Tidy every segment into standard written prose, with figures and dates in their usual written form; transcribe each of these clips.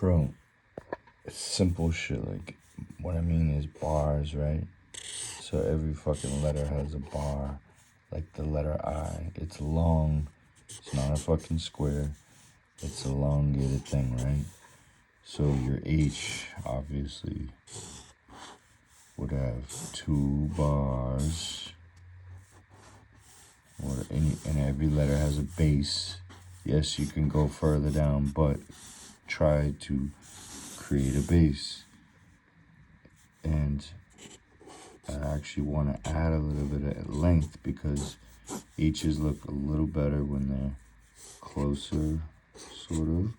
Bro, it's simple shit. Like, what I mean is bars, right? So every fucking letter has a bar. Like the letter I. It's long. It's not a fucking square. It's a elongated thing, right? So your H, obviously, would have 2 bars. And every letter has a base. Yes, you can go further down, but try to create a base. And I actually want to add a little bit of length because H's look a little better when they're closer, sort of,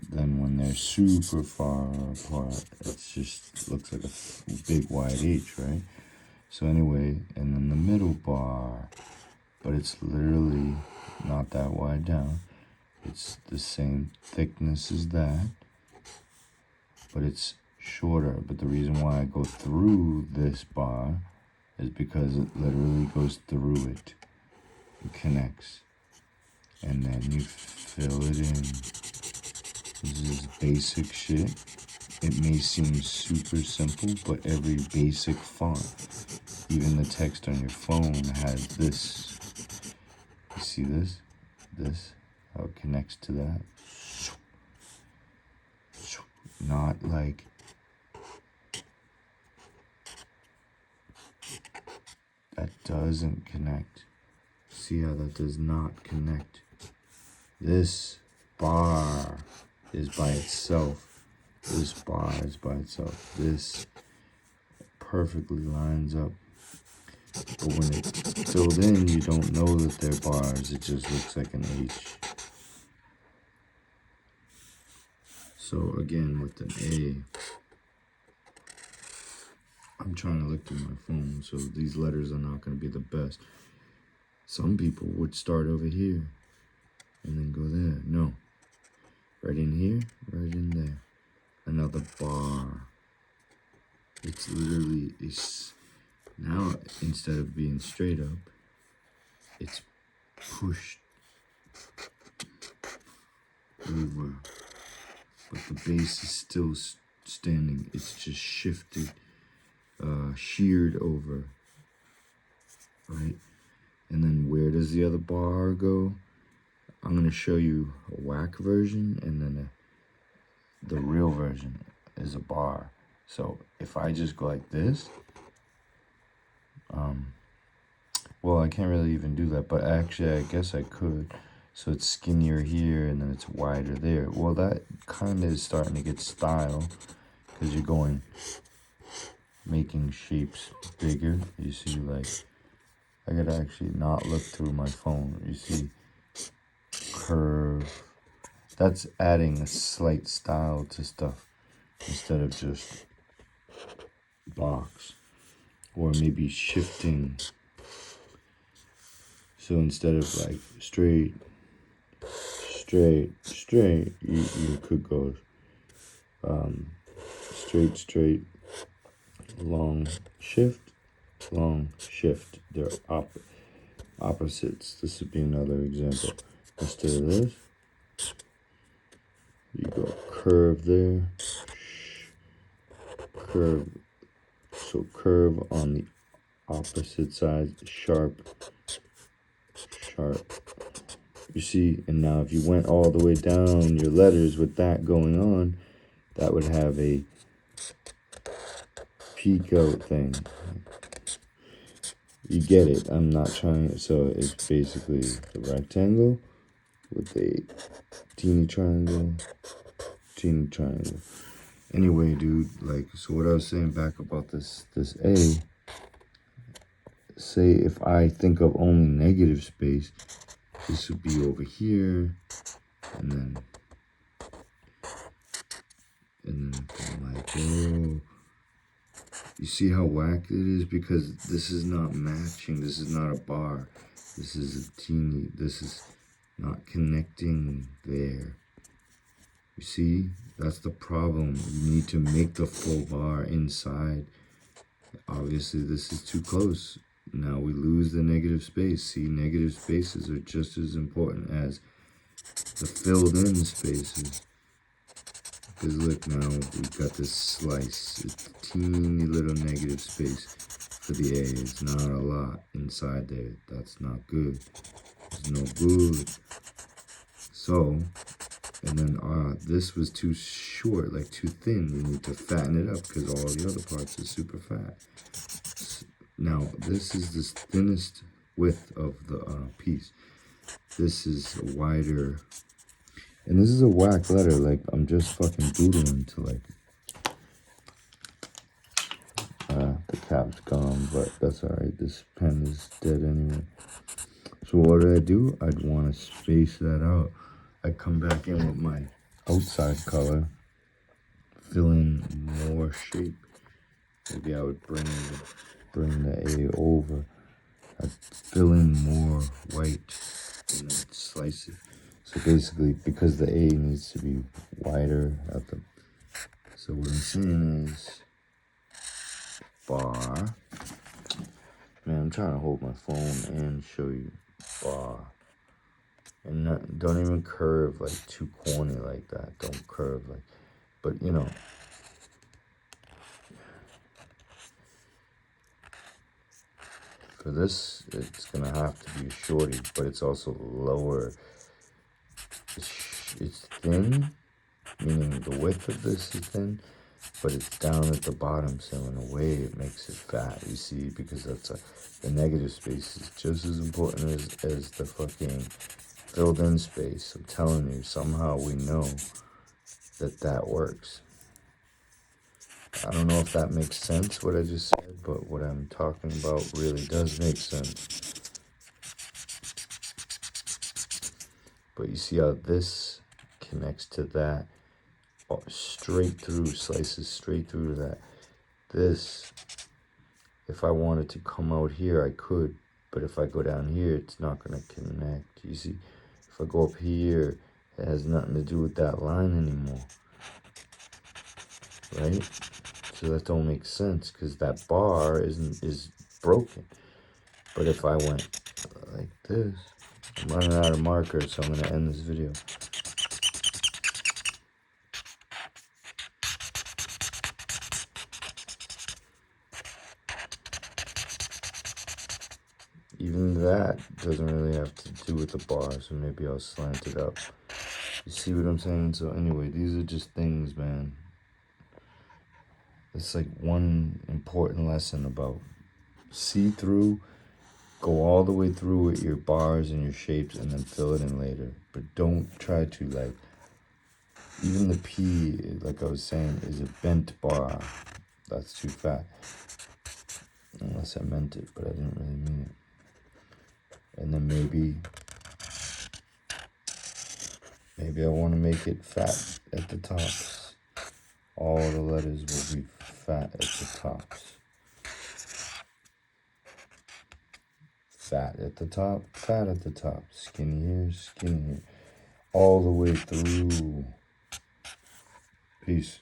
than when they're super far apart. It just looks like a big wide H, right? So anyway, and then the middle bar, but it's literally not that wide down. It's the same thickness as that, but it's shorter. But the reason why I go through this bar is because it literally goes through it. It connects. And then you fill it in. This is basic shit. It may seem super simple, but every basic font, even the text on your phone has this. You see this? This? How it connects to that? Not like that doesn't connect. See how that does not connect? This bar is by itself. This bar is by itself. This perfectly lines up. But when it's filled in, you don't know that they're bars. It just looks like an H. So again, with an A, I'm trying to look through my phone, so these letters are not going to be the best. Some people would start over here and then go there. No. Right in here, right in there. Another bar. It's literally, now instead of being straight up, it's pushed over. But the base is still standing. It's just shifted, sheared over, right? And then where does the other bar go? I'm going to show you a whack version, and then the real version is a bar. So if I just go like this, well, I can't really even do that, but actually I guess I could. So it's skinnier here and then it's wider there. Well, that kind of is starting to get style because you're making shapes bigger. You see, like, I could actually not look through my phone. You see, curve. That's adding a slight style to stuff instead of just box, or maybe shifting. So instead of like straight, you could go straight, long, shift. They're opposites. This would be another example. Instead of this, you go curve there, curve. So curve on the opposite side, sharp. You see, and now if you went all the way down your letters with that going on, that would have a peek out thing. You get it. I'm not trying. So it's basically the rectangle with a teeny triangle. Anyway, dude, like, so what I was saying back about this A, say if I think of only negative space, this would be over here, and then I'm like, oh, you see how whack it is? Because this is not matching. This is not a bar. This is this is not connecting there. You see, that's the problem. You need to make the full bar inside. Obviously, this is too close. Now we lose the negative space. See, negative spaces are just as important as the filled in spaces. Because look now, we've got this slice. It's a teeny little negative space for the A. It's not a lot inside there. That's not good. It's no good. So, and then this was too short, like too thin. We need to fatten it up because all the other parts are super fat. Now, this is the thinnest width of the piece. This is wider. And this is a whack letter. Like, I'm just fucking doodling to, like, the cap's gone, but that's alright. This pen is dead anyway. So what did I do? I'd want to space that out. I'd come back in with my outside color, fill in more shape. Maybe I would bring the A over. I'd fill in more white and then slice it. So basically, because the A needs to be wider at the, so what I'm saying is bar. Man, I'm trying to hold my phone and show you bar. And not, don't even curve like too corny like that. Don't curve like, but you know. For this, it's gonna have to be shorty, but it's also lower. It's thin, meaning the width of this is thin, but it's down at the bottom, so in a way it makes it fat, you see, because that's the negative space is just as important as the fucking filled in space. I'm telling you, somehow we know that works. I don't know if that makes sense, what I just said, but what I'm talking about really does make sense. But you see how this connects to that, straight through, slices straight through to that. This, if I wanted to come out here, I could, but if I go down here, it's not gonna connect. You see, if I go up here, it has nothing to do with that line anymore, right? So that don't make sense because that bar is broken. But if I went like this, I'm running out of markers, so I'm gonna end this video. Even that doesn't really have to do with the bar, so maybe I'll slant it up. You see what I'm saying? So anyway, these are just things, man. It's like one important lesson about see through, go all the way through with your bars and your shapes and then fill it in later. But don't try to like, even the P, like I was saying, is a bent bar. That's too fat. Unless I meant it, but I didn't really mean it. And then maybe I want to make it fat at the tops. All the letters will be fat at the tops. Fat at the top, fat at the top. Skinny here, skinny here. All the way through. Peace.